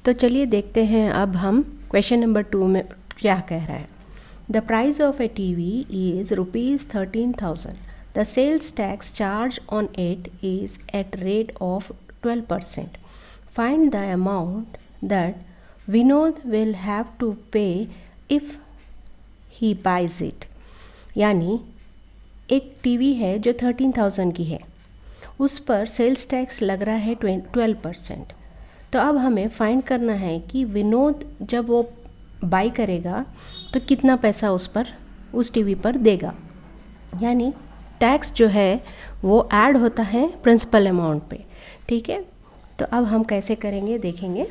तो चलिए देखते हैं अब हम क्वेश्चन नंबर 2 में क्या कह रहा है। The price of a TV is ₹13,000. The sales tax charge on it is at rate of 12%. Find the amount that Vinod will have to pay if he buys it. यानी एक टीवी है जो 13,000 की है, उस पर सेल्स टैक्स लग रहा है 12%। तो अब हमें फाइंड करना है कि विनोद जब वो बाई करेगा तो कितना पैसा उस टीवी पर देगा। यानी टैक्स जो है वो ऐड होता है प्रिंसिपल अमाउंट पे। ठीक है, तो अब हम कैसे करेंगे देखेंगे।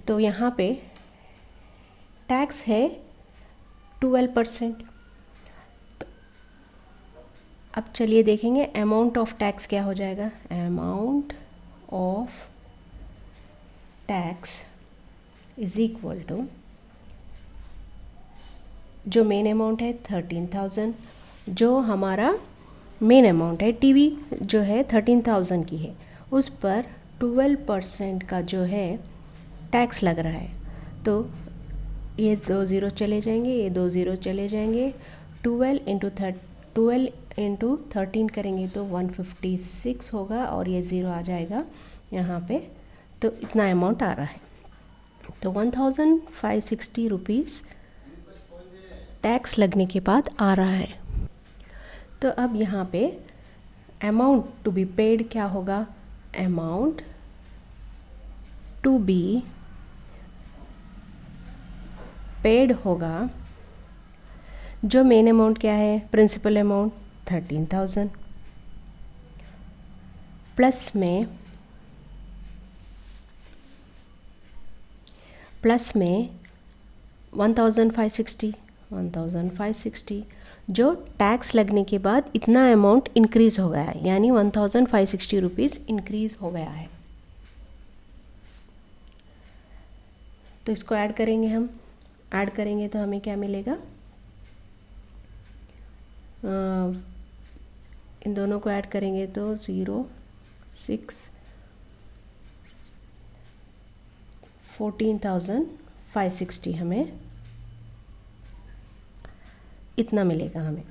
तो यहाँ पे टैक्स है 12%। अब चलिए देखेंगे अमाउंट ऑफ टैक्स क्या हो जाएगा। Amount of tax is equal to, जो मेन अमाउंट है 13,000, जो हमारा मेन अमाउंट है टीवी जो है 13,000 की है, उस पर 12% का जो है टैक्स लग रहा है। तो ये 2 ज़ीरो चले जाएंगे, ये 2 ज़ीरो चले जाएंगे। 12 इंटू 13 करेंगे तो 156 होगा और ये ज़ीरो आ जाएगा यहाँ पे। तो इतना अमाउंट आ रहा है। तो 1,560 रुपीज़ टैक्स लगने के बाद आ रहा है। तो अब यहाँ पे अमाउंट टू बी पेड क्या होगा। अमाउंट टू बी पेड होगा, जो मेन अमाउंट क्या है, प्रिंसिपल अमाउंट 13,000 प्लस में 1,560 जो टैक्स लगने के बाद इतना अमाउंट इंक्रीज़ हो गया है, यानी 1,560 रुपीज़ इंक्रीज़ हो गया है। तो इसको ऐड करेंगे, हम ऐड करेंगे तो हमें क्या मिलेगा। इन दोनों को ऐड करेंगे तो 14,560 हमें इतना मिलेगा हमें।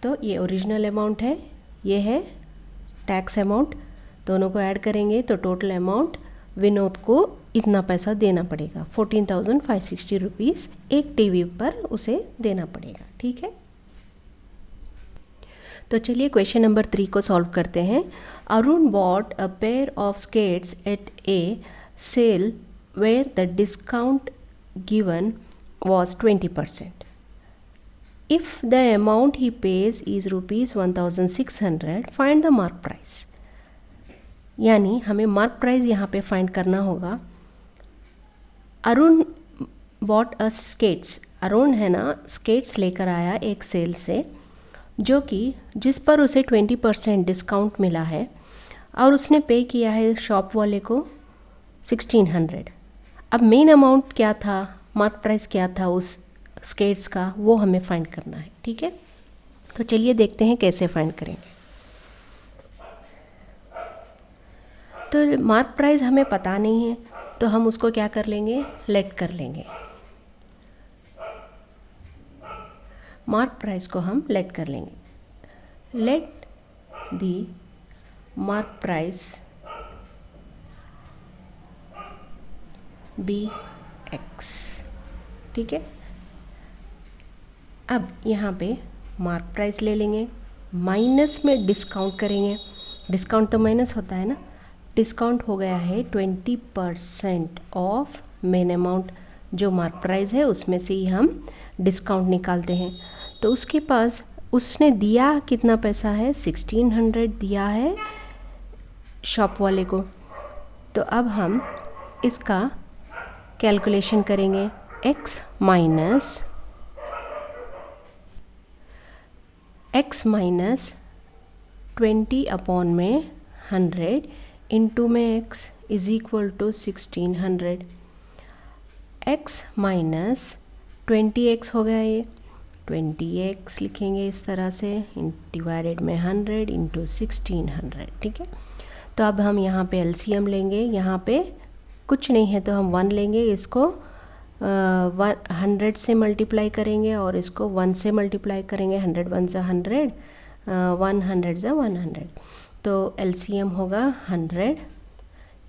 तो ये ओरिजिनल अमाउंट है, ये है टैक्स अमाउंट। दोनों को ऐड करेंगे तो टोटल अमाउंट विनोद को इतना पैसा देना पड़ेगा, 14,560 रुपीज़ एक टीवी पर उसे देना पड़ेगा। ठीक है, तो चलिए क्वेश्चन नंबर 3 को सॉल्व करते हैं। Arun bought a pair of skates at a sale where the discount given was 20%. If the amount he pays is ₹1,600, find the mark price. यानी हमें मार्क प्राइस यहाँ पे फाइंड करना होगा। अरुण बॉट अ स्केट्स, अरुण है ना स्केट्स लेकर आया एक सेल से, जो कि जिस पर उसे 20% डिस्काउंट मिला है और उसने पे किया है शॉप वाले को 1,600। अब मेन अमाउंट क्या था, मार्क प्राइस क्या था उस स्केट्स का, वो हमें फाइंड करना है। ठीक है, तो चलिए देखते हैं कैसे फाइंड करेंगे। तो मार्क प्राइस हमें पता नहीं है, तो हम उसको क्या कर लेंगे, लेट कर लेंगे। मार्क प्राइस को हम लेट कर लेंगे। Let the mark price be x. ठीक है, अब यहाँ पे मार्क प्राइस ले लेंगे, माइनस में डिस्काउंट करेंगे। डिस्काउंट तो माइनस होता है ना, डिस्काउंट हो गया है 20% ऑफ मेन अमाउंट। जो मार्क प्राइस है उसमें से ही हम डिस्काउंट निकालते हैं। तो उसके पास उसने दिया कितना पैसा है, 1,600 दिया है शॉप वाले को। तो अब हम इसका कैलकुलेशन करेंगे। x माइनस 20 अपॉन में 100 इंटू में x is equal to 1,600। x minus 20x हो गया ये, 20x लिखेंगे इस तरह से, डिवाइडेड में 100 इंटू 1600, ठीक है। तो अब हम यहाँ पे एलसीएम लेंगे, यहाँ पे कुछ नहीं है तो हम 1 लेंगे, इसको 100 से मल्टीप्लाई करेंगे और इसको 1 से मल्टीप्लाई करेंगे, 100 1 ज़ा 100, 100 ज़ा 100, तो एलसीएम होगा 100,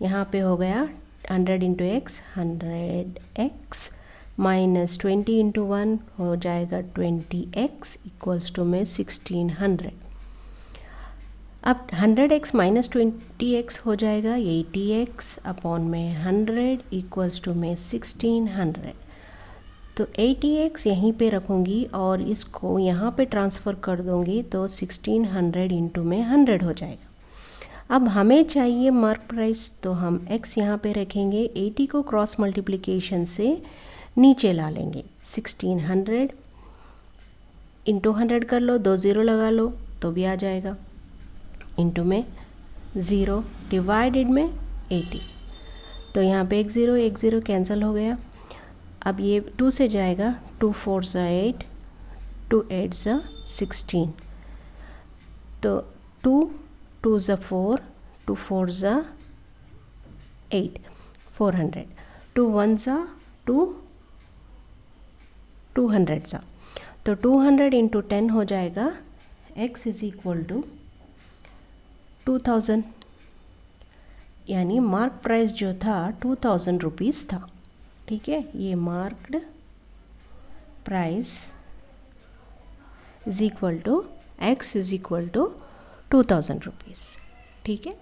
यहाँ पे हो गया 100 into x 100x minus 20 into 1 हो जाएगा 20x इक्वल्स टू में 1600। अब 100x माइनस 20x हो जाएगा 80x अपॉन में 100 इक्वल्स टू में 1600। तो 80x यहीं पे रखूँगी और इसको यहाँ पे ट्रांसफ़र कर दूँगी तो 1600 इंटू में 100 हो जाएगा। अब हमें चाहिए मार्क प्राइस, तो हम x यहाँ पे रखेंगे, 80 को क्रॉस मल्टीप्लिकेशन से नीचे ला लेंगे, 1600 इंटू 100 कर लो, 2 ज़ीरो लगा लो तो भी आ जाएगा, इंटू में 0 डिवाइडेड में 80, तो यहाँ पे एक ज़ीरो कैंसिल हो गया। अब ये 2 से जाएगा, 2 4 ज़ा 8, 2 8 ज़ा 16, तो 2 2 ज़ा 4, 2 4 ज़ा 8, 400, 2 1 ज़ा 2, 200 ज़ा, तो 200 इंटू 10 हो जाएगा, x इज़ इक्वल टू 2000, यानी मार्क प्राइस जो था 2000 रुपीज़ था, ठीक है। ये marked price is equal to x is equal to 2000 rupees, ठीक है।